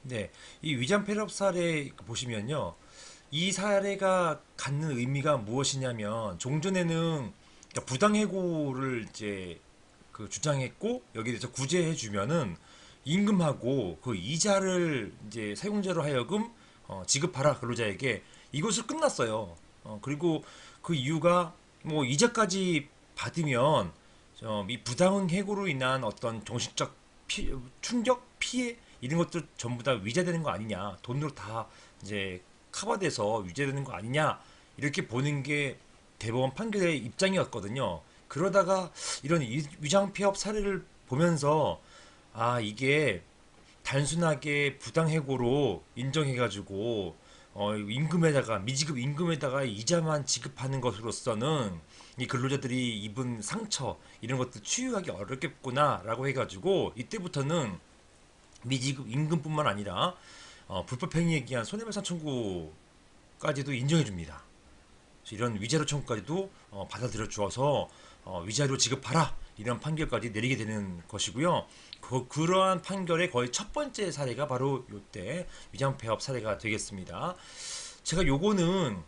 네, 이 위장 폐렴 사례 보시면요, 이 사례가 갖는 의미가 무엇이냐면 종전에는 그러니까 부당해고를 이제 그 주장했고 여기에 대해서 구제해 주면은 임금하고 그 이자를 이제 사용자로 하여금 지급하라 근로자에게 이것을 끝났어요. 그리고 그 이유가 뭐 이자까지 받으면 이 부당 해고로 인한 어떤 정신적 충격, 피해 이런 것들 전부 다 위자되는 거 아니냐, 돈으로 다 이제 커버돼서 위자되는 거 아니냐 이렇게 보는 게 대법원 판결의 입장이었거든요. 그러다가 이런 위장 폐업 사례를 보면서 아 이게 단순하게 부당해고로 인정해가지고 임금에다가 미지급 임금에다가 이자만 지급하는 것으로서는 이 근로자들이 입은 상처 이런 것들 치유하기 어렵겠구나라고 해가지고 이때부터는 미지급 임금뿐만 아니라 불법 행위에 기한 손해배상 청구까지도 인정해 줍니다. 이런 위자료 청구까지도 받아들여 주어서 위자료 지급하라 이런 판결까지 내리게 되는 것이고요. 그러한 판결의 거의 첫 번째 사례가 바로 이때 위장 폐업 사례가 되겠습니다. 제가 요거는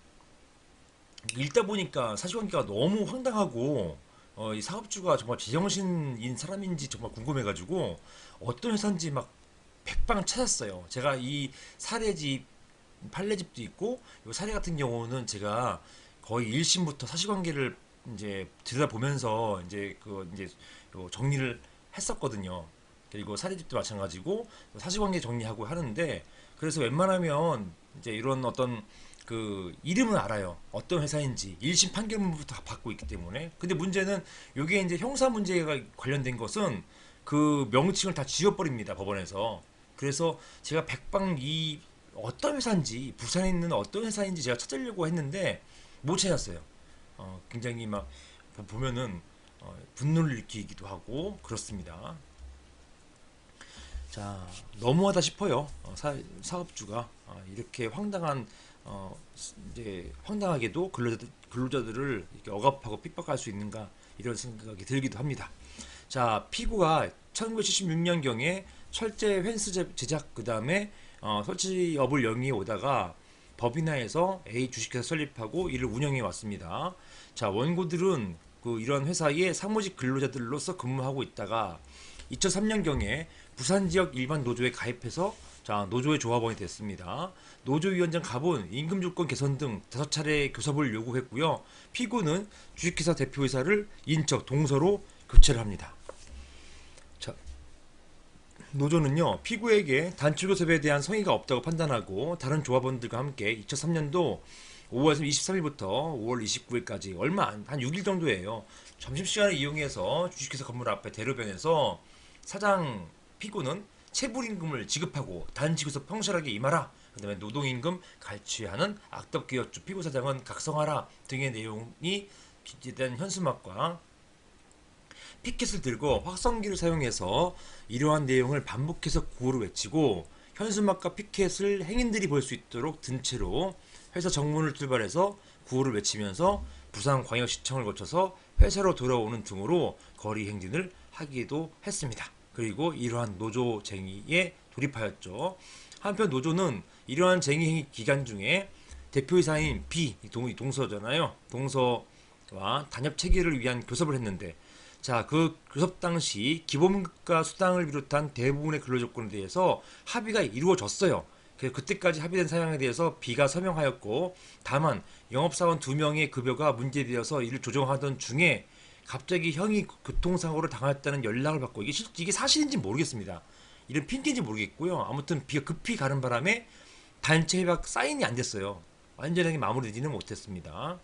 읽다 보니까 사실관계가 너무 황당하고 이 사업주가 정말 제정신인 사람인지 정말 궁금해가지고 어떤 회사인지 막 백방 찾았어요. 제가 이 사례집 판례집도 있고 이 사례 같은 경우는 제가 거의 1심부터 사실관계를 이제 들여다보면서 이제 요 정리를 했었거든요. 그리고 사례집도 마찬가지고 사실관계 정리하고 하는데 그래서 웬만하면 이제 이런 어떤 그 이름은 알아요. 어떤 회사인지 1심 판결문부터 받고 있기 때문에. 근데 문제는 이게 이제 형사 문제가 관련된 것은 그 명칭을 다 지워버립니다. 법원에서. 그래서 제가 백방 이 어떤 회사인지 부산에 있는 어떤 회사인지 제가 찾으려고 했는데 못 찾았어요. 굉장히 막 보면은 분노를 느끼기도 하고 그렇습니다. 자, 너무하다 싶어요. 사업주가 이렇게 황당한 이제 황당하게도 근로자들을 이렇게 억압하고 핍박할 수 있는가 이런 생각이 들기도 합니다. 자, 피고가 1976년경에 철제 펜스 제작 그 다음에 설치업을 영위해 오다가 법인화해서 A 주식회사 설립하고 이를 운영해 왔습니다. 자, 원고들은 그 이런 회사의 사무직 근로자들로서 근무하고 있다가 2003년경에 부산 지역 일반 노조에 가입해서 자, 노조의 조합원이 됐습니다. 노조위원장 갑은 임금 조건 개선 등 5차례 교섭을 요구했고요. 피고는 주식회사 대표이사를 인적 동서로 교체를 합니다. 자, 노조는요, 피고에게 단축 교섭에 대한 성의가 없다고 판단하고 다른 조합원들과 함께 2003년도 5월 23일부터 5월 29일까지 얼마 한 6일 정도예요. 점심시간을 이용해서 주식회사 건물 앞에 대로변에서 사장 피고는 체불임금을 지급하고 단식에서 평실하게 임하라. 그 다음에 노동임금 갈취하는 악덕기업주 피고사장은 각성하라 등의 내용이 기재된 현수막과 피켓을 들고 확성기를 사용해서 이러한 내용을 반복해서 구호를 외치고 현수막과 피켓을 행인들이 볼 수 있도록 든 채로 회사 정문을 출발해서 구호를 외치면서 부산광역시청을 거쳐서 회사로 돌아오는 등으로 거리 행진을 하기도 했습니다. 그리고 이러한 노조쟁의에 돌입하였죠. 한편 노조는 이러한 쟁의 기간 중에 대표이사인 B, 동서잖아요. 동서와 단협 체계를 위한 교섭을 했는데 자, 그 교섭 당시 기본급과 수당을 비롯한 대부분의 근로조건에 대해서 합의가 이루어졌어요. 그때까지 합의된 사항에 대해서 B가 서명하였고 다만 영업사원 2명의 급여가 문제되어서 이를 조정하던 중에 갑자기 형이 교통사고를 당했다는 연락을 받고 이게 사실인지 모르겠습니다. 이런 핑계인지 모르겠고요. 아무튼 B가 급히 가는 바람에 단체 협약 사인이 안 됐어요. 완전하게 마무리되지는 못했습니다.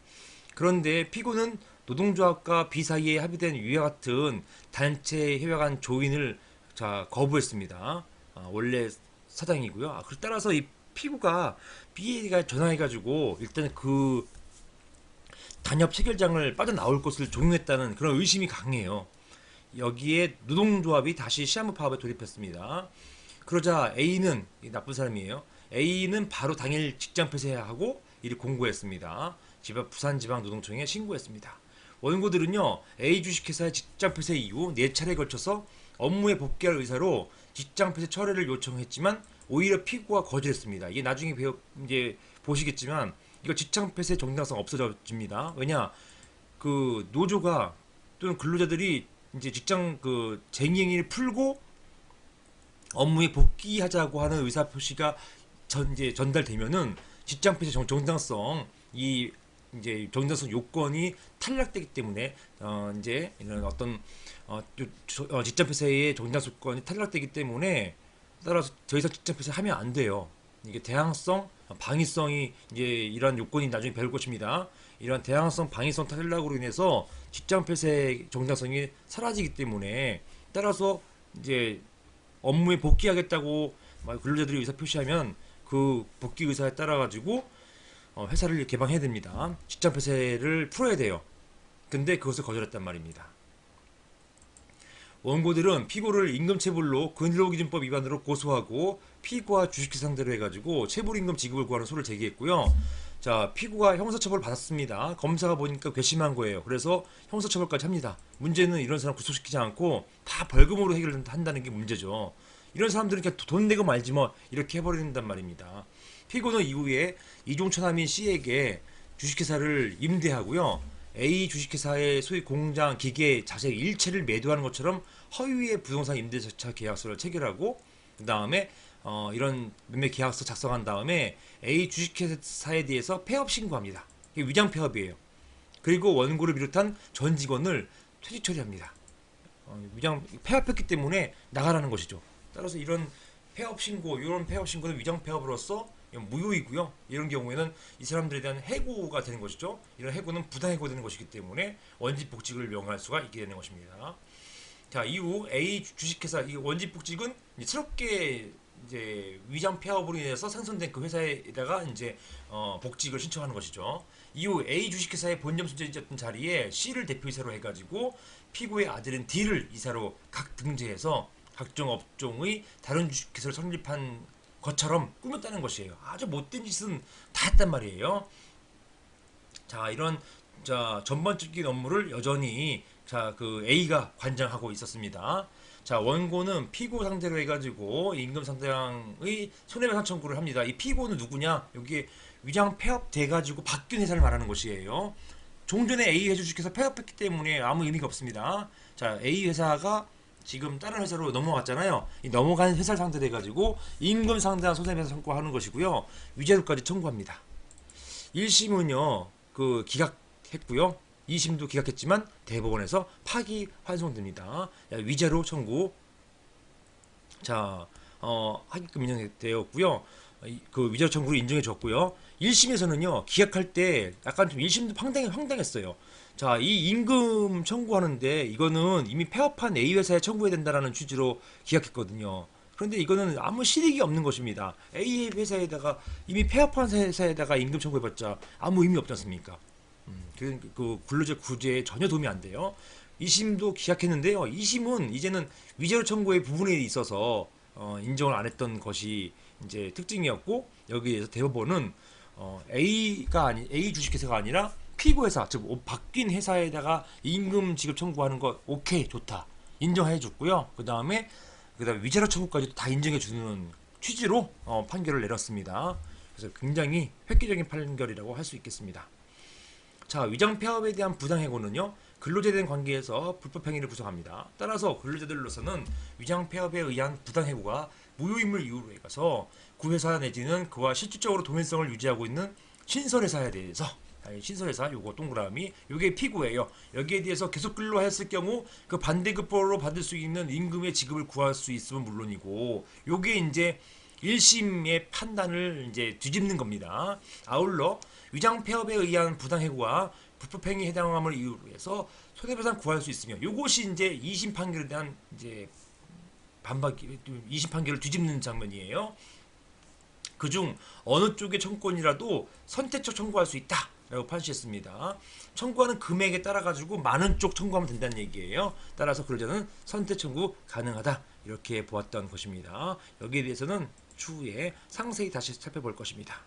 그런데 피고는 노동조합과 B 사이에 합의된 위와 같은 단체 협약안 조인을 거부했습니다. 원래 사장이고요. 따라서 이 피고가 B가 전화해가지고 일단 그 단협 체결장을 빠져나올 것을 종용했다는 그런 의심이 강해요. 여기에 노동조합이 다시 시한부 파업에 돌입했습니다. 그러자 A는 나쁜 사람이에요. A는 바로 당일 직장 폐쇄하고 이를 공고했습니다. 부산지방노동청에 신고했습니다. 원고들은요 A 주식회사의 직장 폐쇄 이후 4차례에 걸쳐서 업무에 복귀할 의사로 직장 폐쇄 철회를 요청했지만 오히려 피고가 거절했습니다. 이게 나중에 이제 보시겠지만 이거 직장 폐쇄 정당성 없어집니다. 왜냐 그 노조가 또는 근로자들이 이제 직장 그 쟁행위를 풀고 업무에 복귀하자고 하는 의사 표시가 이제 전달되면은 직장 폐쇄 정당성 이 이제 정당성 요건이 탈락되기 때문에 이제 이런 어떤 직장 폐쇄의 정당성 요건이 탈락되기 때문에 따라서 더 이상 직장 폐쇄하면 안 돼요. 이게 대항성, 방위성이 이제 이런 요건이 나중에 배울 것입니다. 이런 대항성, 방위성 탈락으로 인해서 직장 폐쇄 정당성이 사라지기 때문에 따라서 이제 업무에 복귀하겠다고 근로자들이 의사 표시하면 그 복귀 의사에 따라 가지고 회사를 개방해야 됩니다. 직장 폐쇄를 풀어야 돼요. 근데 그것을 거절했단 말입니다. 원고들은 피고를 임금체불로 근로기준법 위반으로 고소하고 피고와 주식회 상대로 해가지고 체불임금 지급을 구하는 소를 제기했고요. 자, 피고가 형사처벌 받았습니다. 검사가 보니까 괘씸한 거예요. 그래서 형사처벌까지 합니다. 문제는 이런 사람 구속시키지 않고 다 벌금으로 해결한다는 게 문제죠. 이런 사람들은 그냥 돈 내고 말지 뭐 이렇게 해버린단 말입니다. 피고는 이후에 이종천하민 씨에게 주식회사를 임대하고요. A 주식회사의 소위 공장, 기계, 자재 일체를 매도하는 것처럼 허위의 부동산 임대차 계약서를 체결하고 그 다음에 이런 매매 계약서 작성한 다음에 A 주식회사에 대해서 폐업 신고합니다. 이게 위장 폐업이에요. 그리고 원고를 비롯한 전 직원을 퇴직 처리합니다. 위장 폐업했기 때문에 나가라는 것이죠. 따라서 이런 폐업 신고, 이런 폐업 신고는 위장 폐업으로서 무효이고요. 이런 경우에는 이 사람들에 대한 해고가 되는 것이죠. 이런 해고는 부당해고 되는 것이기 때문에 원직 복직을 명할 수가 있게 되는 것입니다. 자, 이후 A 주식회사 이 원직 복직은 새롭게 이제 위장 폐업으로 인해서 생성된 그 회사에다가 이제 복직을 신청하는 것이죠. 이후 A 주식회사의 본점 소재였던 자리에 C를 대표이사로 해가지고 피고의 아들인 D를 이사로 각 등재해서 각종 업종의 다른 주식회사를 설립한 것처럼 꾸몄다는 것이에요. 아주 못된 짓은 다 했단 말이에요. 자, 이런 전반적인 업무를 여전히 그 A가 관장하고 있었습니다. 자, 원고는 피고 상대로 해가지고 임금 상당의 손해배상 청구를 합니다. 이 피고는 누구냐? 여기에 위장 폐업돼가지고 바뀐 회사를 말하는 것이에요. 종전에 A 주식회사 폐업했기 때문에 아무 의미가 없습니다. 자, A 회사가 지금 다른 회사로 넘어갔잖아요. 이 넘어간 회사를 상대로 해가지고 임금 상당한 손해배상 청구하는 것이고요. 위자료까지 청구합니다. 1심은요, 그 기각했고요. 2심도 기각했지만 대법원에서 파기 환송됩니다. 위자료 청구. 자, 하기금 인정되었고요. 그 위자료 청구를 인정해 줬고요. 1심에서는요, 기각할 때 약간 좀 1심도 황당했어요. 자, 이 임금 청구하는데 이거는 이미 폐업한 A 회사에 청구해야 된다라는 취지로 기각했거든요. 그런데 이거는 아무 실익이 없는 것입니다. A 회사에다가 이미 폐업한 회사에다가 임금 청구해봤자 아무 의미 없지 않습니까? 그 근로자 구제에 전혀 도움이 안 돼요. 2심도 기각했는데요. 2심은 이제는 위자료 청구의 부분에 있어서 인정을 안 했던 것이 이제 특징이었고 여기에서 대법원은 A 주식회사가 아니라 피고 회사, 즉 바뀐 회사에다가 임금 지급 청구하는 것 오케이 좋다 인정해 줬고요. 그다음에 위자료 청구까지도 다 인정해 주는 취지로 판결을 내렸습니다. 그래서 굉장히 획기적인 판결이라고 할 수 있겠습니다. 자, 위장 폐업에 대한 부당해고는요, 근로자에 대한 관계에서 불법 행위를 구성합니다. 따라서 근로자들로서는 위장 폐업에 의한 부당해고가 무효임을 이유로 해서 그 회사 내지는 그와 실질적으로 동일성을 유지하고 있는 신설회사에 대해서 신설회사 요거 동그라미 요게 피고예요. 여기에 대해서 계속 근로했을 경우 그 반대급부로 받을 수 있는 임금의 지급을 구할 수 있으면 물론이고 요게 이제 1심의 판단을 이제 뒤집는 겁니다. 아울러 위장 폐업에 의한 부당해고와 불법행위에 해당함을 이유로 해서 손해배상 구할 수 있으며 요것이 이제 2심 판결에 대한 이제 반박 2심 판결을 뒤집는 장면이에요. 그중 어느 쪽의 청구권이라도 선택적 청구할 수 있다 라고 판시했습니다. 청구하는 금액에 따라 가지고 많은 쪽 청구하면 된다는 얘기예요. 따라서 근로자는 선택 청구 가능하다 이렇게 보았던 것입니다. 여기에 대해서는 추후에 상세히 다시 살펴볼 것입니다.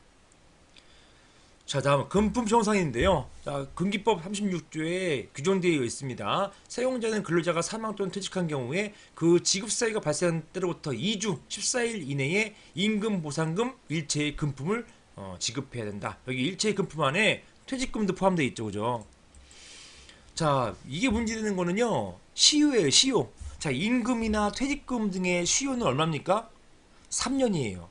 자, 다음 금품정산인데요. 자, 금기법 36조에 규정되어 있습니다. 사용자는 근로자가 사망 또는 퇴직한 경우에 그 지급 사유가 발생한 때로부터 2주 14일 이내에 임금 보상금 일체의 금품을 지급해야 된다. 여기 일체의 금품 안에 퇴직금도 포함되어 있죠, 그죠? 자, 이게 문제되는 거는요, 시효예요, 시효. 자, 임금이나 퇴직금 등의 시효는 얼마입니까? 3년이에요.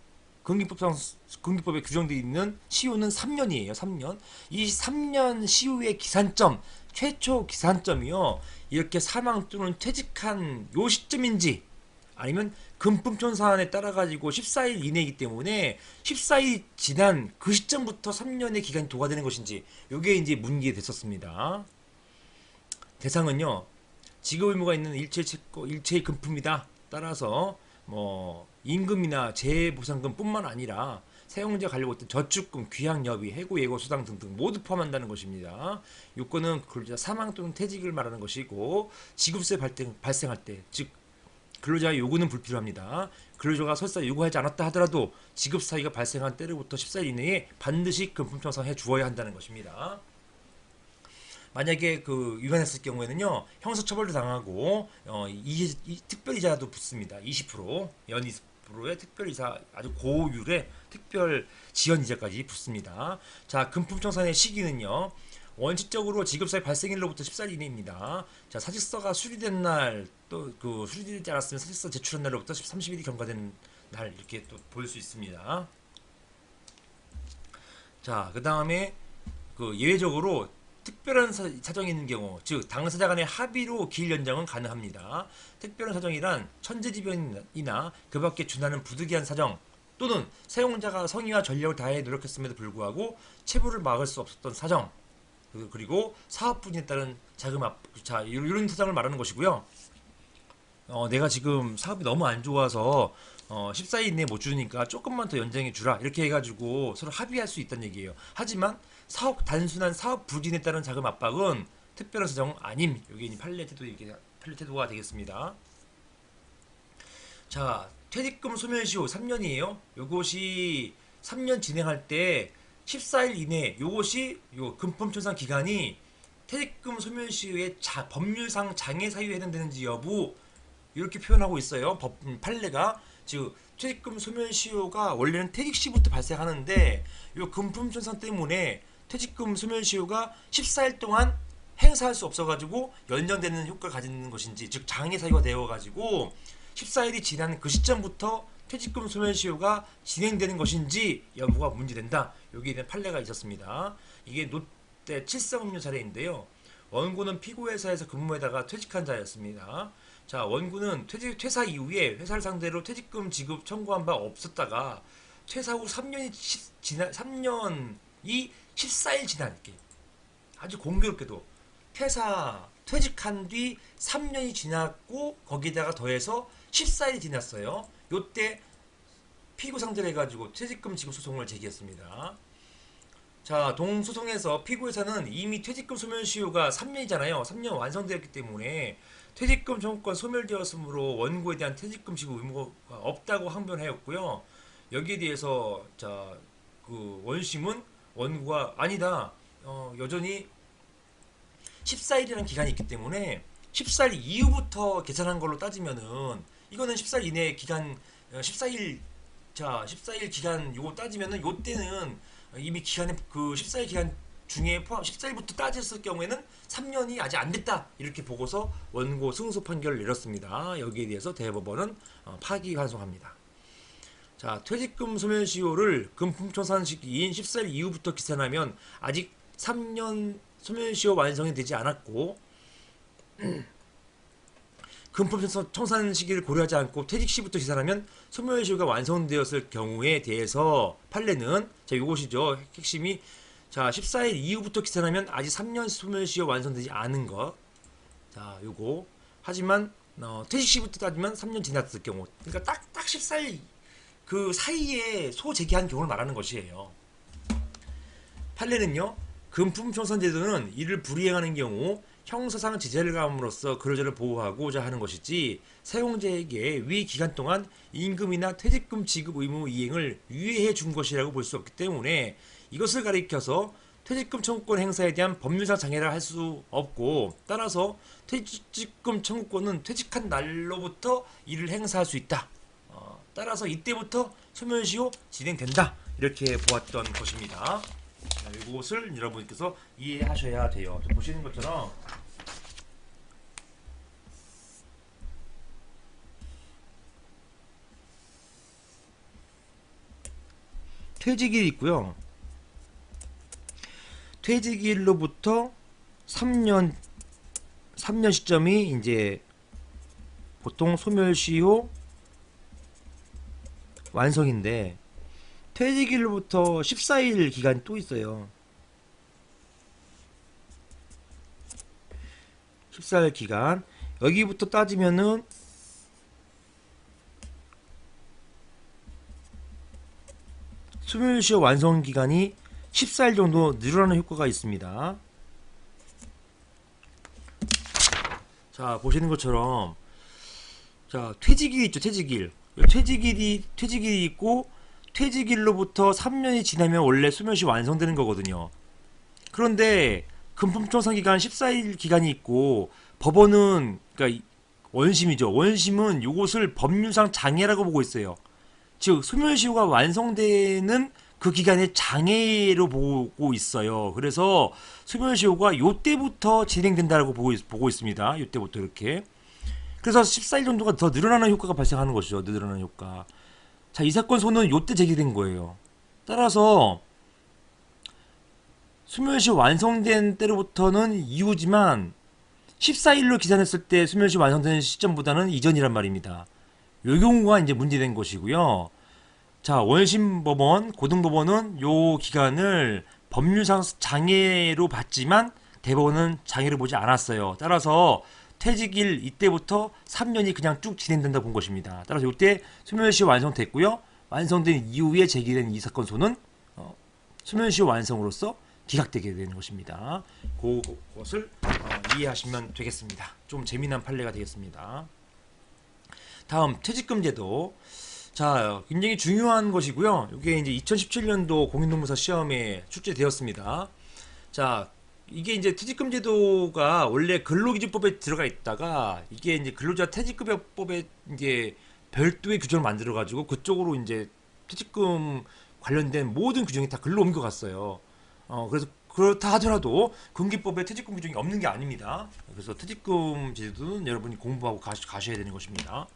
금기법에 규정되어 있는 시효는 3년이에요. 3년. 이 3년 시효의 기산점, 최초 기산점이요. 이렇게 사망 또는 퇴직한 요 시점인지 아니면 금품천사안에 따라 가지고 14일 이내이기 때문에 14일 지난 그 시점부터 3년의 기간이 도과되는 것인지 요게 이제 문제됐었습니다. 대상은요. 지급 의무가 있는 일체의 금품이다. 따라서 뭐 임금이나 재해보상금뿐만 아니라 사용자 관리고 있던 저축금, 귀향여비, 해고 예고 수당 등등 모두 포함한다는 것입니다. 요건은 근로자 사망 또는 퇴직을 말하는 것이고 지급세 발생할 때, 즉 근로자의 요구는 불필요합니다. 근로자가 설사 요구하지 않았다 하더라도 지급 사유가 발생한 때로부터 14일 이내에 반드시 금품청산해 주어야 한다는 것입니다. 만약에 그 위반했을 경우에는요 형사처벌도 당하고 이 특별이자도 붙습니다. 20% 연 20%의 특별이자 아주 고율의 특별 지연이자까지 붙습니다. 자, 금품청산의 시기는요 원칙적으로 지급사의 발생일로부터 14일 이내입니다. 자, 사직서가 수리된 날 또 그 수리되지 않았으면 사직서 제출한 날로부터 30일이 경과된 날 이렇게 또 볼 수 있습니다. 자, 그 다음에 그 예외적으로 특별한 사정이 있는 경우, 즉 당사자 간의 합의로 기일 연장은 가능합니다. 특별한 사정이란 천재지변이나 그 밖에 준하는 부득이한 사정 또는 사용자가 성의와 전력을 다해 노력했음에도 불구하고 체불을 막을 수 없었던 사정, 그리고 사업 부진에 따른 자금 압, 자 이런 사정을 말하는 것이고요. 내가 지금 사업이 너무 안 좋아서 14일 이내에 못 주니까 조금만 더 연장해 주라 이렇게 해가지고 서로 합의할 수 있다는 얘기예요. 하지만 단순한 사업 부진에 따른 자금 압박은 특별한 사정 아님. 여기 판례 태도가 되겠습니다. 자, 퇴직금 소멸시효 3년이에요. 요것이 3년 진행할 때 14일 이내 요것이 요 금품청산 기간이 퇴직금 소멸시효의 법률상 장애 사유에 해당되는지 여부 이렇게 표현하고 있어요. 판례가. 즉 퇴직금 소멸시효가 원래는 퇴직 시부터 발생하는데 이 금품청산 때문에 퇴직금 소멸시효가 14일 동안 행사할 수 없어가지고 연장되는 효과를 가지는 것인지, 즉 장애 사유가 되어가지고 14일이 지난 그 시점부터 퇴직금 소멸시효가 진행되는 것인지 여부가 문제된다. 여기에 대한 판례가 있었습니다. 이게 롯데 칠성음료 사례인데요. 원고는 피고회사에서 근무에다가 퇴직한 자였습니다. 자, 원고는 퇴사 이후에 회사를 상대로 퇴직금 지급 청구한 바 없었다가 퇴사 후 3년이 14일 지난 게 아주 공교롭게도 퇴직한 뒤 3년이 지났고 거기다가 더해서 14일이 지났어요. 요때 피고 상대로 해가지고 퇴직금 지급 소송을 제기했습니다. 자, 동소송에서 피고회사는 이미 퇴직금 소멸시효가 3년이잖아요. 3년 완성되었기 때문에 퇴직금 청구권 소멸되었으므로 원고에 대한 퇴직금 지급 의무가 없다고 항변하였고요. 여기에 대해서 그 원심은 원고가 아니다. 여전히 14일이라는 기간이 있기 때문에 14일 이후부터 계산한 걸로 따지면은 이거는 14일 이내 기간 14일 기간 요거 따지면은 요때는 이미 기간에 그 14일 기간 중에 포함 14일부터 따졌을 경우에는 3년이 아직 안 됐다 이렇게 보고서 원고 승소 판결을 내렸습니다. 여기에 대해서 대법원은 파기환송합니다. 자, 퇴직금 소멸시효를 금품청산 시기인 14일 이후부터 계산하면 아직 3년 소멸시효 완성이 되지 않았고 금품청산 시기를 고려하지 않고 퇴직 시부터 계산하면 소멸시효가 완성되었을 경우에 대해서 판례는 이것이죠. 핵심이 14일 이후부터 계산하면 아직 3년 소멸시효 완성되지 않은 것. 자, 요거. 하지만 퇴직 시부터 따지면 3년 지났을 경우. 그러니까 딱 14일 그 사이에 소재기한 경우를 말하는 것이에요. 판례는요. 금품청산 제도는 이를 불이행하는 경우 형사상 지재를 감으로써 근로자를 보호하고자 하는 것이지 사용자에게 위 기간 동안 임금이나 퇴직금 지급 의무 이행을 유예해 준 것이라고 볼 수 없기 때문에 이것을 가리켜서 퇴직금 청구권 행사에 대한 법률상 장애라 할 수 없고, 따라서 퇴직금 청구권은 퇴직한 날로부터 이를 행사할 수 있다. 따라서 이때부터 소멸시효 진행된다. 이렇게 보았던 것입니다. 자, 이것을 여러분께서 이해하셔야 돼요. 보시는 것처럼 퇴직일이 있고요. 퇴직일로부터 3년 시점이 이제 보통 소멸시효 완성인데, 퇴직일로부터 14일 기간이 또 있어요. 14일 기간. 여기부터 따지면은 소멸시효 완성 기간이 14일 정도 늘어나는 효과가 있습니다. 자, 보시는 것처럼, 자, 퇴직일 있죠. 퇴직일이 있고, 퇴직일로부터 3년이 지나면 원래 소멸시효 완성되는 거거든요. 그런데 금품청산 기간 14일 기간이 있고, 법원은, 그러니까 원심이죠. 원심은 이것을 법률상 장애라고 보고 있어요. 즉 소멸시효가 완성되는 그 기간의 장애로 보고 있어요. 그래서 소멸시효가 요때부터 진행된다고 보고 있습니다. 요때부터 이렇게. 그래서 14일 정도가 더 늘어나는 효과가 발생하는 것이죠. 늘어나는 효과. 자, 이 사건 소는 요때 제기된 거예요. 따라서 소멸시효 완성된 때로부터는 이후지만 14일로 계산했을 때 소멸시효 완성되는 시점보다는 이전이란 말입니다. 요 경우가 이제 문제된 것이고요. 자, 원심 법원, 고등법원은 요 기간을 법률상 장애로 봤지만 대법원은 장애를 보지 않았어요. 따라서 퇴직일 이때부터 3년이 그냥 쭉 진행된다 본 것입니다. 따라서 이때 소멸시효 완성됐고요. 완성된 이후에 제기된 이 사건 소는 소멸시효 완성으로서 기각되게 되는 것입니다. 그것을 이해하시면 되겠습니다. 좀 재미난 판례가 되겠습니다. 다음 퇴직금 제도. 자, 굉장히 중요한 것이고요. 이게 이제 2017년도 공인노무사 시험에 출제되었습니다. 자, 이게 이제 퇴직금 제도가 원래 근로기준법에 들어가 있다가 이게 이제 근로자 퇴직급여법에 이제 별도의 규정을 만들어 가지고 그쪽으로 이제 퇴직금 관련된 모든 규정이 다 글로 옮겨갔어요. 그래서 그렇다 하더라도 군기법에 퇴직금 규정이 없는 게 아닙니다. 그래서 퇴직금 제도는 여러분이 공부하고 가셔야 되는 것입니다.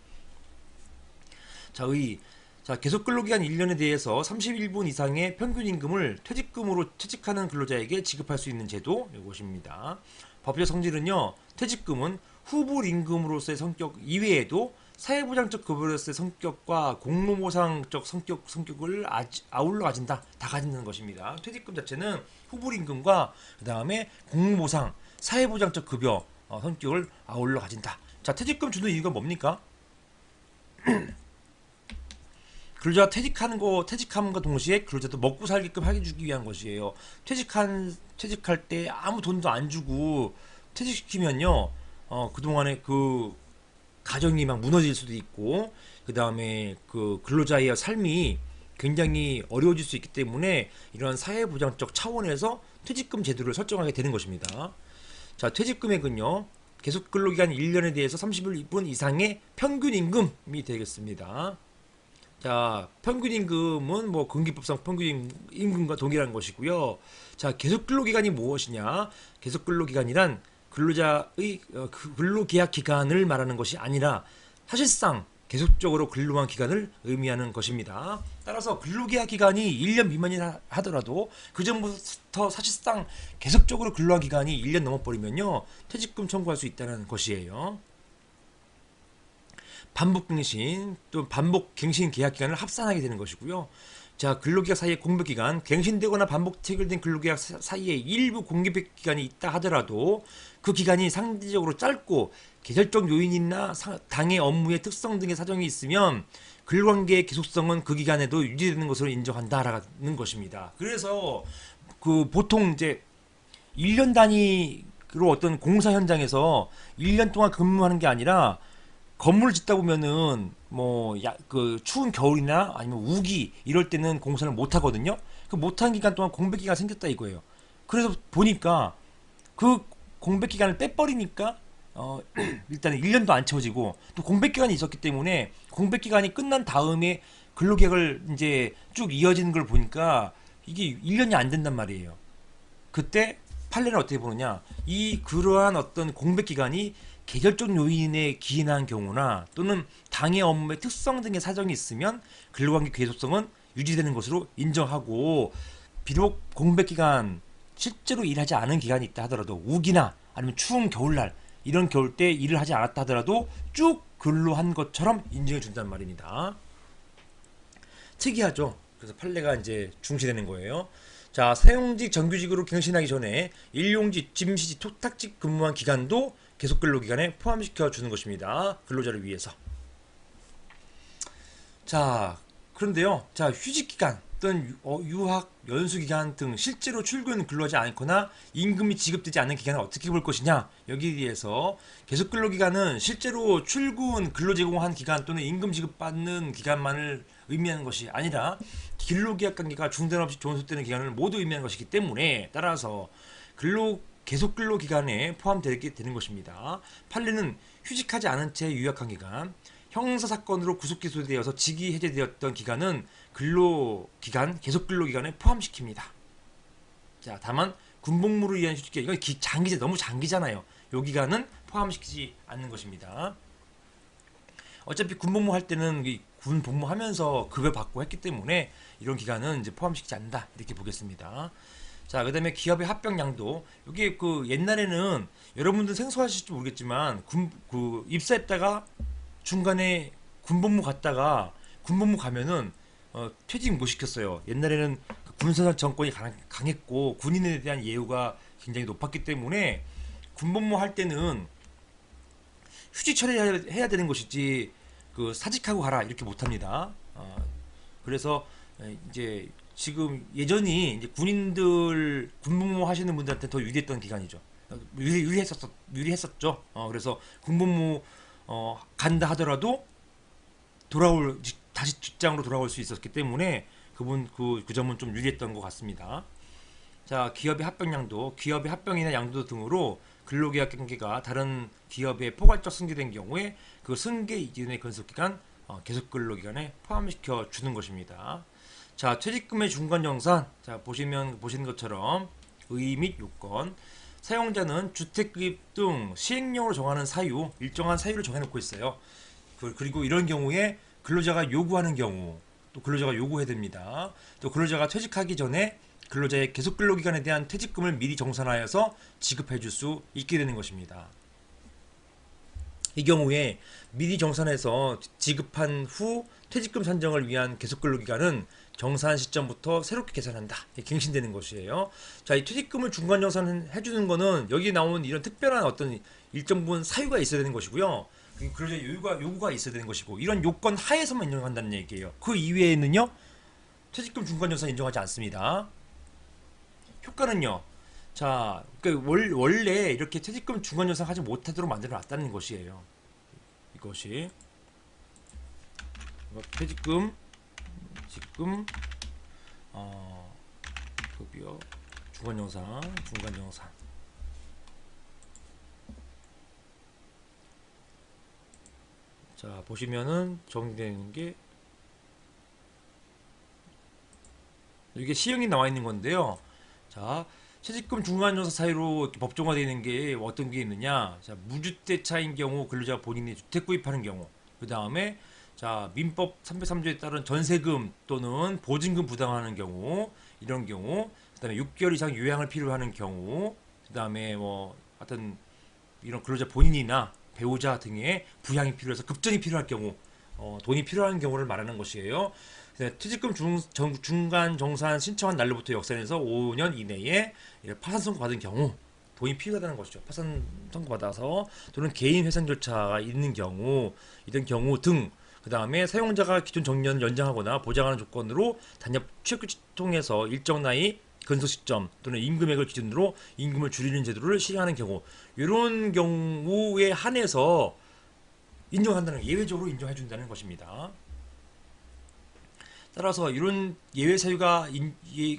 자, 계속 근로기간 1년에 대해서 31분 이상의 평균 임금을 퇴직금으로 퇴직하는 근로자에게 지급할 수 있는 제도, 이것입니다. 법적 성질은요, 퇴직금은 후불 임금으로서의 성격 이외에도 사회보장적 급여로서의 성격과 공로보상적 성격을 아울러 가진다, 다 가지는 것입니다. 퇴직금 자체는 후불 임금과 그 다음에 공로보상, 사회보장적 급여 성격을 아울러 가진다. 자, 퇴직금 주는 이유가 뭡니까? 근로자가 퇴직함과 동시에 근로자도 먹고 살게끔 해주기 위한 것이에요. 퇴직할 때 아무 돈도 안 주고 퇴직시키면요, 그동안에 그 가정이 막 무너질 수도 있고, 그 다음에 그 근로자의 삶이 굉장히 어려워질 수 있기 때문에 이러한 사회보장적 차원에서 퇴직금 제도를 설정하게 되는 것입니다. 자, 퇴직 금액은요, 계속 근로기간 1년에 대해서 31분 이상의 평균 임금이 되겠습니다. 자, 평균 임금은 뭐 근기법상 평균 임금과 동일한 것이고요. 자, 계속 근로기간이 무엇이냐? 계속 근로기간이란 근로자의 근로계약 기간을 말하는 것이 아니라 사실상 계속적으로 근로한 기간을 의미하는 것입니다. 따라서 근로계약 기간이 1년 미만이라 하더라도 그 전부터 사실상 계속적으로 근로한 기간이 1년 넘어버리면요, 퇴직금 청구할 수 있다는 것이에요. 반복갱신 또 반복갱신 계약 기간을 합산하게 되는 것이고요. 자, 근로계약 사이의 공백기간, 갱신되거나 반복 체결된 근로계약 사이에 일부 공백기간이 있다 하더라도 그 기간이 상대적으로 짧고 계절적 요인이나 당의 업무의 특성 등의 사정이 있으면 근로관계의 계속성은 그 기간에도 유지되는 것으로 인정한다라는 것입니다. 그래서 그 보통 이제 1년 단위 어떤 공사 현장에서 1년 동안 근무하는 게 아니라 건물을 짓다 보면은 그 추운 겨울이나 아니면 우기 이럴 때는 공사를 못 하거든요. 그 못한 기간 동안 공백 기간 생겼다 이거예요. 그래서 보니까 그 공백 기간을 빼버리니까 일단은 1년도 안 채워지고 또 공백 기간이 있었기 때문에 공백 기간이 끝난 다음에 근로계약을 이제 쭉 이어지는 걸 보니까 이게 1년이 안 된단 말이에요. 그때 판례는 어떻게 보느냐? 이 그러한 어떤 공백 기간이 계절적 요인에 기인한 경우나 또는 당해 업무의 특성 등의 사정이 있으면 근로관계 계속성은 유지되는 것으로 인정하고, 비록 공백 기간 실제로 일하지 않은 기간이 있다 하더라도 우기나 아니면 추운 겨울날 이런 겨울 때 일을 하지 않았다 하더라도 쭉 근로한 것처럼 인정해 준단 말입니다. 특이하죠. 그래서 판례가 이제 중시되는 거예요. 자, 사용직 정규직으로 갱신하기 전에 일용직, 임시직, 토탁직 근무한 기간도 계속 근로기간에 포함시켜 주는 것입니다. 근로자를 위해서. 자, 그런데요. 자, 휴직기간 또는 유학, 연수기간 등 실제로 출근 근로하지 않거나 임금이 지급되지 않는 기간을 어떻게 볼 것이냐. 여기에 대해서 계속 근로기간은 실제로 출근 근로 제공한 기간 또는 임금 지급받는 기간만을 의미하는 것이 아니라 근로계약 관계가 중단 없이 존속되는 기간을 모두 의미하는 것이기 때문에, 따라서 계속 근로 기간에 포함되게 되는 것입니다. 판례는 휴직하지 않은 채 유약한 기간, 형사 사건으로 구속 기소되어서 직위 해제되었던 기간은 계속 근로 기간에 포함시킵니다. 자, 다만 군복무로 의한 휴직기간, 이건 너무 장기잖아요. 요 기간은 포함시키지 않는 것입니다. 어차피 군복무 할 때는 군 복무하면서 급여 받고 했기 때문에 이런 기간은 이제 포함시키지 않는다, 이렇게 보겠습니다. 자, 그 다음에 기업의 합병 양도. 이게 옛날에는 여러분들 생소하실지 모르겠지만 입사했다가 중간에 군복무 갔다가 군복무 가면은 퇴직 못 시켰어요. 옛날에는 군사 정권이 강했고 군인에 대한 예우가 굉장히 높았기 때문에 군복무 할 때는 휴직 처리해야 되는 것이지 사직하고 가라 이렇게 못합니다. 그래서 이제 지금 예전이 이제 군인들 군복무 하시는 분들한테 더 유리했던 기간이죠. 유리했었죠. 그래서 군복무 간다 하더라도 다시 직장으로 돌아올 수 있었기 때문에 그 점은 좀 유리했던 것 같습니다. 자, 기업의 합병양도. 기업의 합병이나 양도 등으로 근로계약 관계가 다른 기업에 포괄적 승계된 경우에 그 승계 이전의 근속기간 계속 근로기간에 포함시켜 주는 것입니다. 자, 퇴직금의 중간정산. 자, 보시는 것처럼 의의 및 요건. 사용자는 주택구입 등 시행령으로 정하는 일정한 사유를 정해놓고 있어요. 그리고 이런 경우에 근로자가 요구하는 경우, 또 근로자가 요구해야 됩니다. 또 근로자가 퇴직하기 전에 근로자의 계속 근로기간에 대한 퇴직금을 미리 정산하여서 지급해 줄 수 있게 되는 것입니다. 이 경우에 미리 정산해서 지급한 후 퇴직금 산정을 위한 계속 근로기간은 정산 시점부터 새롭게 계산한다. 갱신되는 것이에요. 자, 이 퇴직금을 중간 정산해 주는 거는 여기 나오는 이런 특별한 어떤 일정 부분 사유가 있어야 되는 것이고요. 근로자 요구가 있어야 되는 것이고, 이런 요건 하에서만 인정한다는 얘기예요. 그 이외에는요, 퇴직금 중간 정산 인정하지 않습니다. 효과는요. 자, 원래 이렇게 퇴직금 중간 정산하지 못하도록 만들어 놨다는 것이에요. 이것이 퇴직금 급여 중간 정산. 자, 보시면은 정리되는 게 이게 시형이 나와 있는 건데요. 자, 퇴직금 중간정산 사유로 법정화되어 있는 게 어떤 게 있느냐. 자, 무주택자인 경우 근로자가 본인이 주택 구입하는 경우, 그 다음에 자, 민법 303조에 따른 전세금 또는 보증금 부담하는 경우, 이런 경우, 그 다음에 6개월 이상 요양을 필요로 하는 경우, 그 다음에 하여튼 이런 근로자 본인이나 배우자 등의 부양이 필요해서 급전이 필요할 경우, 돈이 필요한 경우를 말하는 것이에요. 퇴직금 중간 정산 신청한 날로부터 역산해서 5년 이내에 파산 선고받은 경우, 돈이 필요하다는 것이죠. 파산 선고받아서 또는 개인 회상 절차가 있는 경우, 이런 경우 등, 그 다음에 사용자가 기존 정년을 연장하거나 보장하는 조건으로 단협 취업규칙 통해서 일정 나이 근속 시점 또는 임금액을 기준으로 임금을 줄이는 제도를 시행하는 경우, 이런 경우에 한해서 인정한다는, 예외적으로 인정해 준다는 것입니다. 따라서 이런 예외 사유가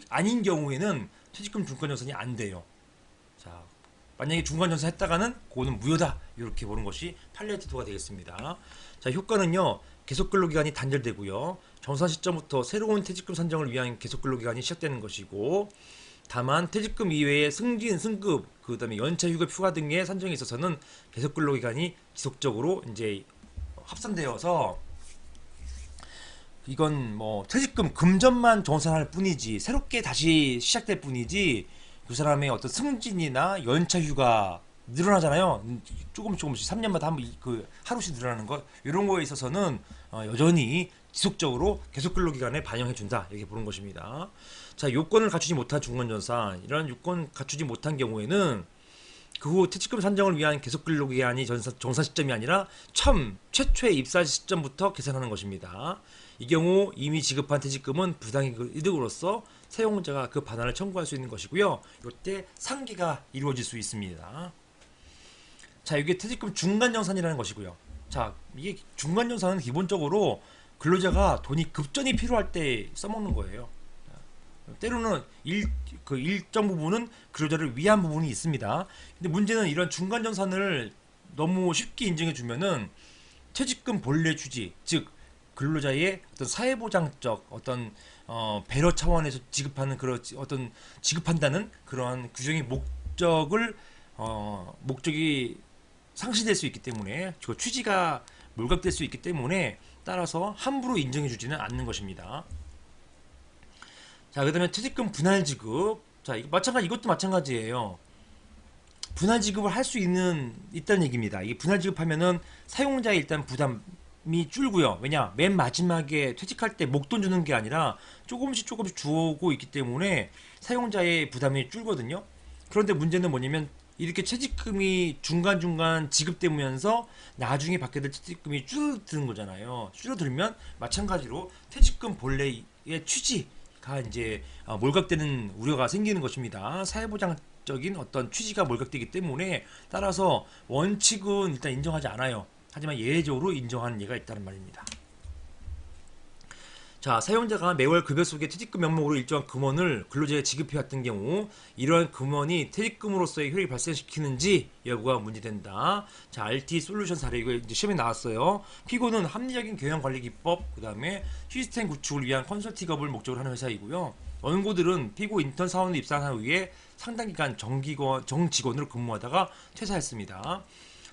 아닌 경우에는 퇴직금 중간전산이 안 돼요. 자, 만약에 중간전산 했다가는 그거는 무효다, 이렇게 보는 것이 판례 제도가 되겠습니다. 자, 효과는요, 계속 근로기간이 단절되고요, 정산 시점부터 새로운 퇴직금 산정을 위한 계속 근로기간이 시작되는 것이고, 다만 퇴직금 이외의 승진, 승급, 그 다음에 연차, 휴급, 휴가 등의 산정에 있어서는 계속 근로기간이 지속적으로 이제 합산되어서, 이건 뭐 퇴직금 금전만 정산할 뿐이지, 새롭게 다시 시작될 뿐이지, 그 사람의 어떤 승진이나 연차, 휴가 늘어나잖아요. 조금씩 3년마다 그 하루씩 늘어나는 것, 이런 거에 있어서는 여전히 지속적으로 계속 근로기간에 반영해 준다, 이렇게 보는 것입니다. 자, 요건을 갖추지 못한 중간전산, 이런 요건 갖추지 못한 경우에는 그 후 퇴직금 산정을 위한 계속 근로기간이 정산 시점이 아니라 최초의 입사 시점부터 계산하는 것입니다. 이 경우 이미 지급한 퇴직금은 부당이득으로서 사용자가 그 반환을 청구할 수 있는 것이고요. 이때 상기가 이루어질 수 있습니다. 자, 이게 퇴직금 중간정산이라는 것이고요. 자, 이게 중간정산은 기본적으로 근로자가 돈이 급전이 필요할 때 써먹는 거예요. 때로는 일정 부분은 근로자를 위한 부분이 있습니다. 근데 문제는 이런 중간정산을 너무 쉽게 인정해 주면은 퇴직금 본래 취지, 즉 근로자의 어떤 사회보장적 어떤 배려 차원에서 지급하는 그런 어떤 지급한다는 그러한 규정의 목적이 상실될 수 있기 때문에, 그 취지가 몰각될 수 있기 때문에, 따라서 함부로 인정해 주지는 않는 것입니다. 자, 그다음에 퇴직금 분할 지급. 자, 이것도 마찬가지예요. 분할 지급을 할 수 있다는 얘기입니다. 이 분할 지급하면은 사용자의 일단 부담이 줄고요. 왜냐? 맨 마지막에 퇴직할 때 목돈 주는 게 아니라 조금씩 주고 있기 때문에 사용자의 부담이 줄거든요. 그런데 문제는 뭐냐면, 이렇게 퇴직금이 중간중간 지급되면서 나중에 받게 될 퇴직금이 줄어드는 거잖아요. 줄어들면 마찬가지로 퇴직금 본래의 취지가 이제 몰각되는 우려가 생기는 것입니다. 사회보장적인 어떤 취지가 몰각되기 때문에, 따라서 원칙은 일단 인정하지 않아요. 하지만 예외적으로 인정하는 예가 있다는 말입니다. 자, 사용자가 매월 급여 속에 퇴직금 명목으로 일정한 금원을 근로자에게 지급해왔던 경우, 이러한 금원이 퇴직금으로서의 효력이 발생시키는지 여부가 문제된다. 자, RT 솔루션 사례, 이거 이제 시험에 나왔어요. 피고는 합리적인 경영관리기법, 그 다음에 시스템 구축을 위한 컨설팅업을 목적으로 하는 회사이고요. 원고들은 피고 인턴 사원으로 입사한 후에 상당 기간 정직원으로 근무하다가 퇴사했습니다.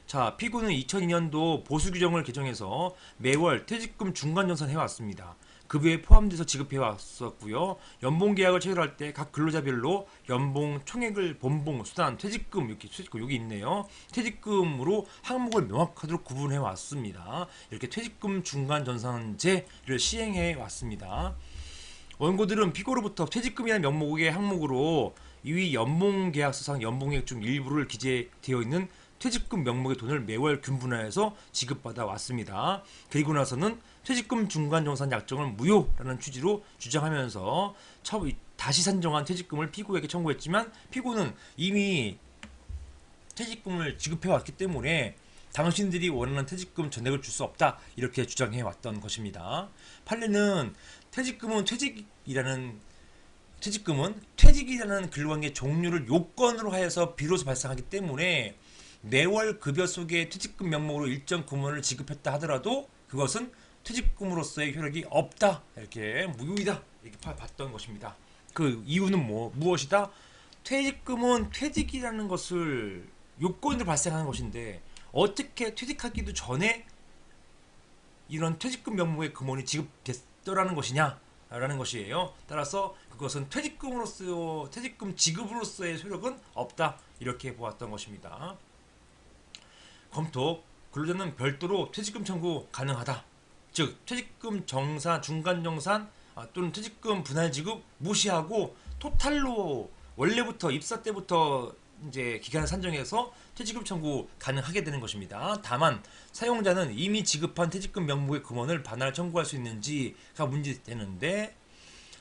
자, 피고는 2002년도 보수 규정을 개정해서 매월 퇴직금 중간정산 해왔습니다. 급여에 포함돼서 지급해 왔었고요. 연봉 계약을 체결할 때 각 근로자별로 연봉 총액을 본봉, 수당, 퇴직금, 이렇게 여기 있네요. 퇴직금으로 항목을 명확하도록 구분해 왔습니다. 이렇게 퇴직금 중간 전산제를 시행해 왔습니다. 원고들은 피고로부터 퇴직금이라는 명목의 항목으로 이 연봉 계약서상 연봉액 중 일부를 기재되어 있는 퇴직금 명목의 돈을 매월 균분화해서 지급받아 왔습니다. 그리고 나서는 퇴직금 중간정산 약정을 무효라는 취지로 주장하면서 다시 산정한 퇴직금을 피고에게 청구했지만, 피고는 이미 퇴직금을 지급해 왔기 때문에 당신들이 원하는 퇴직금 전액을 줄 수 없다, 이렇게 주장해 왔던 것입니다. 판례는 퇴직금은 퇴직이라는 근로관계 종류를 요건으로 하여서 비로소 발생하기 때문에, 매월 급여 속에 퇴직금 명목으로 일정 금원을 지급했다 하더라도 그것은 퇴직금으로서의 효력이 없다, 이렇게 무효이다, 이렇게 봤던 것입니다. 그 이유는 무엇이다? 퇴직금은 퇴직이라는 것을 요건으로 발생하는 것인데, 어떻게 퇴직하기도 전에 이런 퇴직금 명목의 금원이 지급됐더라는 것이냐 라는 것이에요. 따라서 그것은 퇴직금 지급으로서의 효력은 없다, 이렇게 보았던 것입니다. 검토. 근로자는 별도로 퇴직금 청구 가능하다. 즉, 퇴직금 정산, 중간정산 또는 퇴직금 분할 지급 무시하고 토탈로 원래부터 입사 때부터 이제 기간을 산정해서 퇴직금 청구 가능하게 되는 것입니다. 다만 사용자는 이미 지급한 퇴직금 명목의 금원을 반환 청구할 수 있는지가 문제되는데,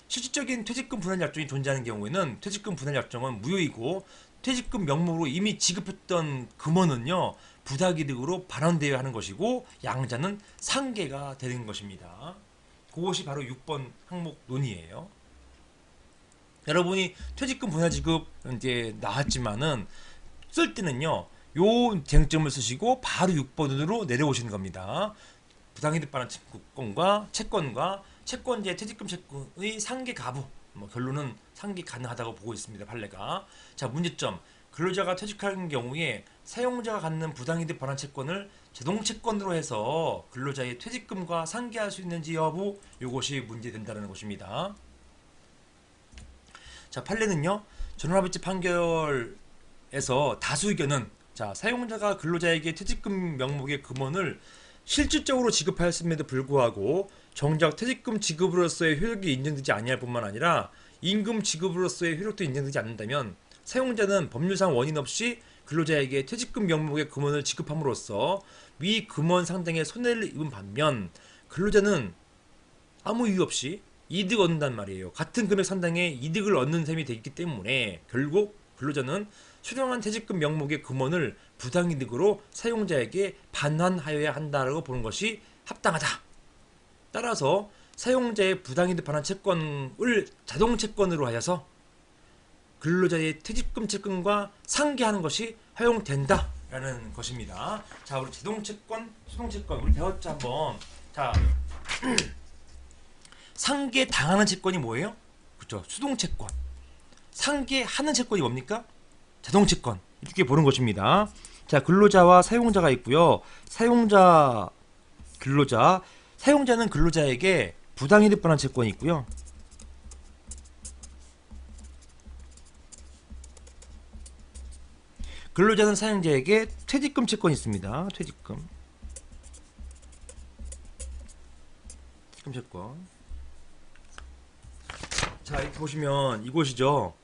실질적인 퇴직금 분할 약정이 존재하는 경우에는 퇴직금 분할 약정은 무효이고 퇴직금 명목으로 이미 지급했던 금원은요 부당이득으로 반환되어야 하는 것이고 양자는 상계가 되는 것입니다. 그것이 바로 6번 항목 논의예요. 여러분이 퇴직금 분할 지급 이제 나왔지만은 쓸 때는요 요 쟁점을 쓰시고 바로 6번으로 내려오시는 겁니다. 부당이득 반환 채권과 채권자의 퇴직금 채권의 상계 가부 결론은 상계 가능하다고 보고 있습니다. 판례가. 자 문제점 근로자가 퇴직하는 경우에 사용자가 갖는 부당이득 반환 채권을 제동 채권으로 해서 근로자의 퇴직금과 상계할 수 있는지 여부 이것이 문제된다는 것입니다. 자 판례는요 전원합의체 판결에서 다수 의견은 자 사용자가 근로자에게 퇴직금 명목의 금원을 실질적으로 지급하였음에도 불구하고 정작 퇴직금 지급으로서의 효력이 인정되지 아니할 뿐만 아니라 임금 지급으로서의 효력도 인정되지 않는다면 사용자는 법률상 원인 없이 근로자에게 퇴직금 명목의 금원을 지급함으로써 위 금원 상당의 손해를 입은 반면 근로자는 아무 이유 없이 이득 얻는단 말이에요. 같은 금액 상당의 이득을 얻는 셈이 되기 때문에 결국 근로자는 수령한 퇴직금 명목의 금원을 부당이득으로 사용자에게 반환하여야 한다고 보는 것이 합당하다. 따라서 사용자의 부당이득 반환 채권을 자동 채권으로 하여서 근로자의 퇴직금 채권과 상계하는 것이 허용된다라는 것입니다. 자, 우리 자동 채권, 수동 채권 우리 배웠죠 한번. 자, 상계 당하는 채권이 뭐예요? 그렇죠. 수동 채권. 상계하는 채권이 뭡니까? 자동 채권. 이렇게 보는 것입니다. 자, 근로자와 사용자가 있고요. 사용자, 근로자, 사용자는 근로자에게 부당이득 반환 채권이 있고요. 근로자는 사용자에게 퇴직금 채권이 있습니다. 퇴직금 채권. 자, 이렇게 보시면 이곳이죠.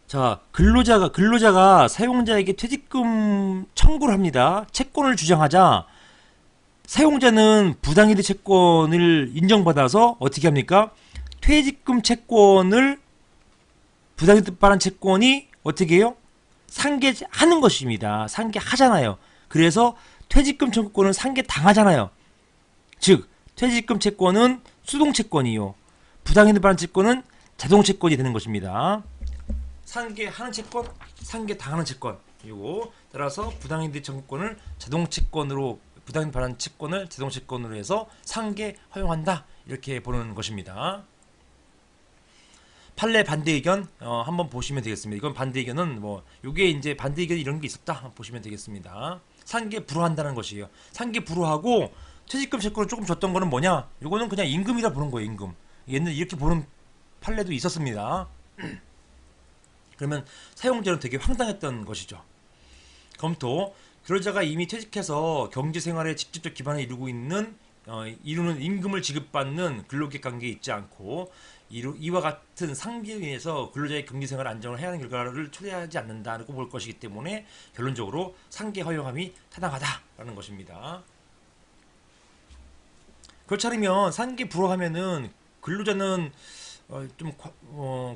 자, 근로자가 사용자에게 퇴직금 청구를 합니다. 채권을 주장하자 사용자는 부당이득 채권을 인정받아서 어떻게 합니까? 퇴직금 채권을 부당이득 반환 채권이 어떻게 해요? 상계하는 것입니다. 상계하잖아요. 그래서 퇴직금 청구권은 상계당하잖아요. 즉 퇴직금 채권은 수동 채권이요. 부당이득 반환 채권은 자동 채권이 되는 것입니다. 상계하는 채권, 상계당하는 채권. 그리고 따라서 부당이득 청구권을 자동 채권으로 부당이득 반환 채권을 자동 채권으로 해서 상계 허용한다. 이렇게 보는 것입니다. 판례 반대 의견 한번 보시면 되겠습니다. 이건 반대 의견은 뭐 요게 이제 반대 의견 이런 게 있었다 한번 보시면 되겠습니다. 상계 불허한다는 것이에요. 상계 불허하고 퇴직금 채권을 조금 줬던 거는 뭐냐? 요거는 그냥 임금이라 보는 거예요. 임금. 옛날에 이렇게 보는 판례도 있었습니다. 그러면 사용자는 되게 황당했던 것이죠. 검토 근로자가 이미 퇴직해서 경제생활에 직접적 기반을 이루는 임금을 지급받는 근로계획 관계에 있지 않고 이와 같은 상기에 의해서 근로자의 경제생활 안정을 해야 하는 결과를 초래하지 않는다고 볼 것이기 때문에 결론적으로 상계 허용함이 타당하다라는 것입니다. 그렇지 않으면 상계 불허하면은 근로자는 좀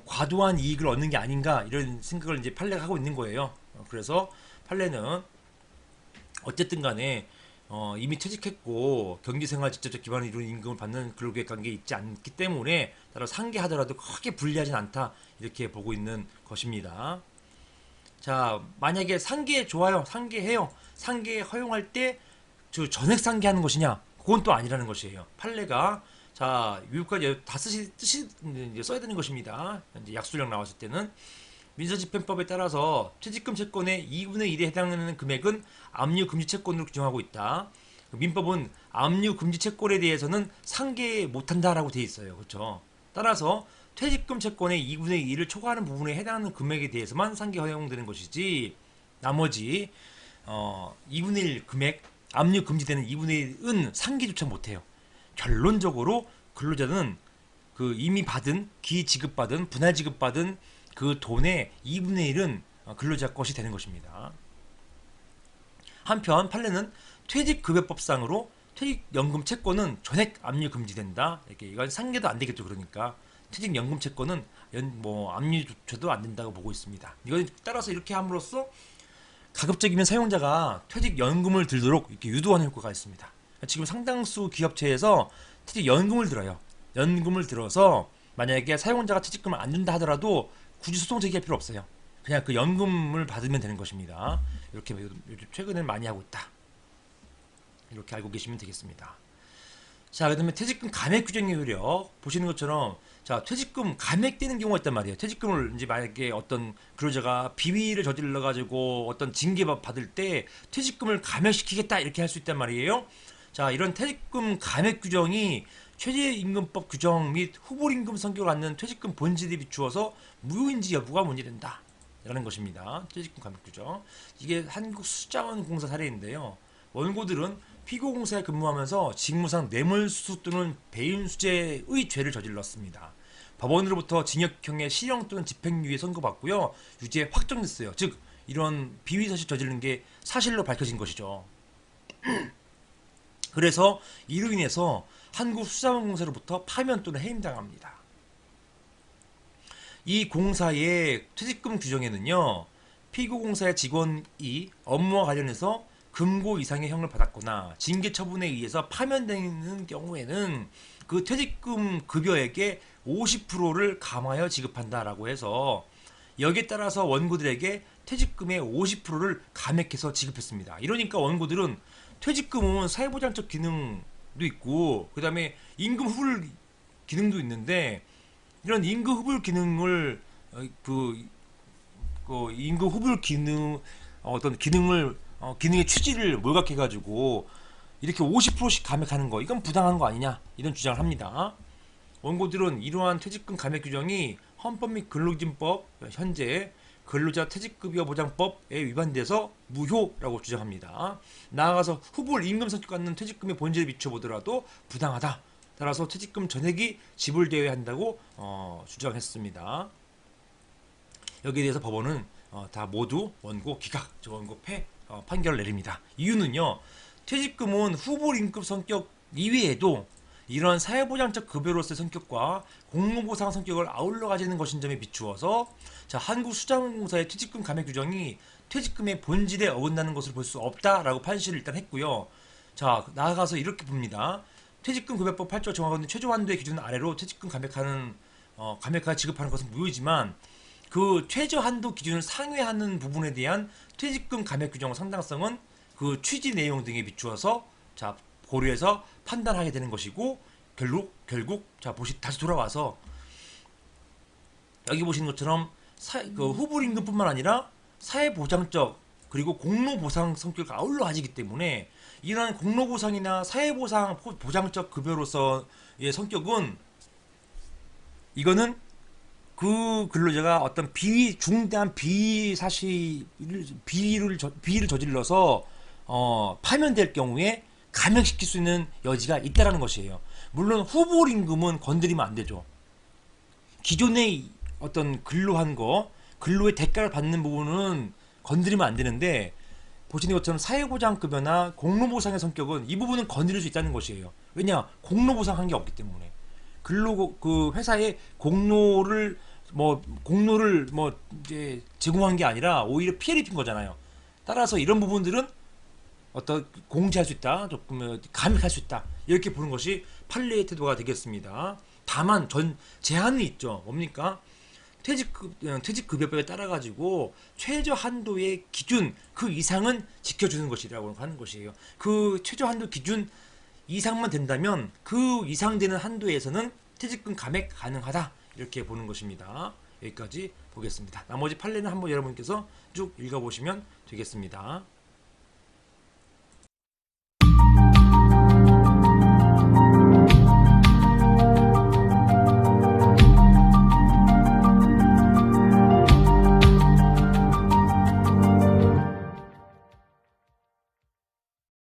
과도한 이익을 얻는 게 아닌가 이런 생각을 이제 판례가 하고 있는 거예요. 그래서 판례는 어쨌든 간에 이미 퇴직했고 경제생활 직접적 기반을 이루는 임금을 받는 근로계획 관계에 있지 않기 때문에 따라 상계하더라도 크게 불리하진 않다 이렇게 보고 있는 것입니다. 자, 만약에 상계 좋아요, 상계해요, 상계 허용할 때 저 전액 상계하는 것이냐? 그건 또 아니라는 것이에요. 판례가 자 여기까지 다 써야 되는 것입니다. 이제 약수령 나왔을 때는 민사집행법에 따라서 퇴직금 채권의 2분의 1에 해당하는 금액은 압류금지 채권으로 규정하고 있다. 민법은 압류금지 채권에 대해서는 상계 못한다라고 되어 있어요. 그렇죠? 따라서 퇴직금 채권의 2분의 1을 초과하는 부분에 해당하는 금액에 대해서만 상계 허용되는 것이지 나머지 2분의 1 금액 압류 금지되는 2분의 1은 상계조차 못해요. 결론적으로 근로자는 그 이미 받은 기지급받은 분할 지급받은 그 돈의 2분의 1은 근로자 것이 되는 것입니다. 한편 판례는 퇴직급여법상으로 퇴직연금 채권은 전액 압류 금지된다. 이렇게 이건 상계도 안 되겠죠. 그러니까 퇴직연금 채권은 압류조차도 안 된다고 보고 있습니다. 이걸 따라서 이렇게 함으로써 가급적이면 사용자가 퇴직연금을 들도록 이렇게 유도하는 효과가 있습니다. 지금 상당수 기업체에서 퇴직연금을 들어요. 연금을 들어서 만약에 사용자가 퇴직금을 안 준다 하더라도 굳이 소송 제기할 필요 없어요. 그냥 그 연금을 받으면 되는 것입니다. 이렇게 요즘 최근에 많이 하고 있다. 이렇게 알고 계시면 되겠습니다. 자, 그 다음에 퇴직금 감액 규정의 효력. 보시는 것처럼, 자, 퇴직금 감액되는 경우가 있단 말이에요. 퇴직금을 이제 만약에 어떤 근로자가 비위를 저질러가지고 어떤 징계 받을 때 퇴직금을 감액시키겠다 이렇게 할 수 있단 말이에요. 자, 이런 퇴직금 감액 규정이 최저임금법 규정 및 후불임금 성격을 갖는 퇴직금 본질에 비추어서 무효인지 여부가 문제된다. 라는 것입니다. 퇴직금 감액 규정. 이게 한국수자원공사 사례인데요. 원고들은 피고공사에 근무하면서 직무상 뇌물수수 또는 배임수재의 죄를 저질렀습니다. 법원으로부터 징역형의 실형 또는 집행유예 선고받고요. 유죄 확정됐어요. 즉 이런 비위사실 저지른 게 사실로 밝혀진 것이죠. 그래서 이로 인해서 한국수자원공사로부터 파면 또는 해임당합니다. 이 공사의 퇴직금 규정에는요. 피고공사의 직원이 업무와 관련해서 금고 이상의 형을 받았거나 징계 처분에 의해서 파면되는 경우에는 그 퇴직금 급여액의 50%를 감하여 지급한다라고 해서 여기에 따라서 원고들에게 퇴직금의 50%를 감액해서 지급했습니다. 이러니까 원고들은 퇴직금은 사회보장적 기능도 있고 그 다음에 임금 후불 기능도 있는데 이런 임금 후불 기능을 임금 후불 기능 어떤 기능의 취지를 몰각해가지고 이렇게 50%씩 감액하는 거 이건 부당한 거 아니냐 이런 주장을 합니다. 원고들은 이러한 퇴직금 감액 규정이 헌법 및 근로기준법 현재 근로자 퇴직급여 보장법에 위반돼서 무효라고 주장합니다. 나아가서 후불 임금 성격 갖는 퇴직금의 본질에 비춰보더라도 부당하다. 따라서 퇴직금 전액이 지불되어야 한다고 주장했습니다. 여기에 대해서 법원은 다 모두 원고 기각, 원고 패 판결을 내립니다. 이유는요. 퇴직금은 후불 임금 성격 이외에도 이러한 사회보장적 급여로서의 성격과 공로보상 성격을 아울러 가지는 것인 점에 비추어서 자, 한국수자원공사의 퇴직금 감액 규정이 퇴직금의 본질에 어긋나는 것을 볼 수 없다라고 판시를 일단 했고요. 자, 나아가서 이렇게 봅니다. 퇴직금 급여법 8조 정하고있는 최저한도의 기준 아래로 퇴직금 감액하여 지급하는 것은 무효이지만 그 최저한도 기준을 상회하는 부분에 대한 퇴직금 감액 규정의 상당성은 그 취지 내용 등에 비추어서 자 고려해서 판단하게 되는 것이고 결국 자 다시 돌아와서 여기 보시는 것처럼 그 후불임금뿐만 아니라 사회보장적 그리고 공로보상 성격을 아울러 가지기 때문에 이러한 공로보상이나 사회보상 보장적 급여로서의 성격은 이거는 그 근로자가 어떤 중대한 비위를 저질러서 파면될 경우에 감액시킬 수 있는 여지가 있다라는 것이에요. 물론 후불임금은 건드리면 안 되죠. 기존의 어떤 근로한 거, 근로의 대가를 받는 부분은 건드리면 안 되는데 보시는 것처럼 사회보장급여나 공로보상의 성격은 이 부분은 건드릴 수 있다는 것이에요. 왜냐? 공로보상한 게 없기 때문에. 그 회사에 공로를 이제 제공한 게 아니라 오히려 피해를 입힌 거잖아요. 따라서 이런 부분들은 어떤 공제할 수 있다, 조금 감액할 수 있다 이렇게 보는 것이 판례의 태도가 되겠습니다. 다만 제한은 있죠. 뭡니까? 퇴직급여법에 따라 가지고 최저 한도의 기준 그 이상은 지켜주는 것이라고 하는 것이에요. 그 최저 한도 기준 이상만 된다면 그 이상 되는 한도에서는 퇴직금 감액 가능하다 이렇게 보는 것입니다. 여기까지 보겠습니다. 나머지 판례는 한번 여러분께서 쭉 읽어보시면 되겠습니다.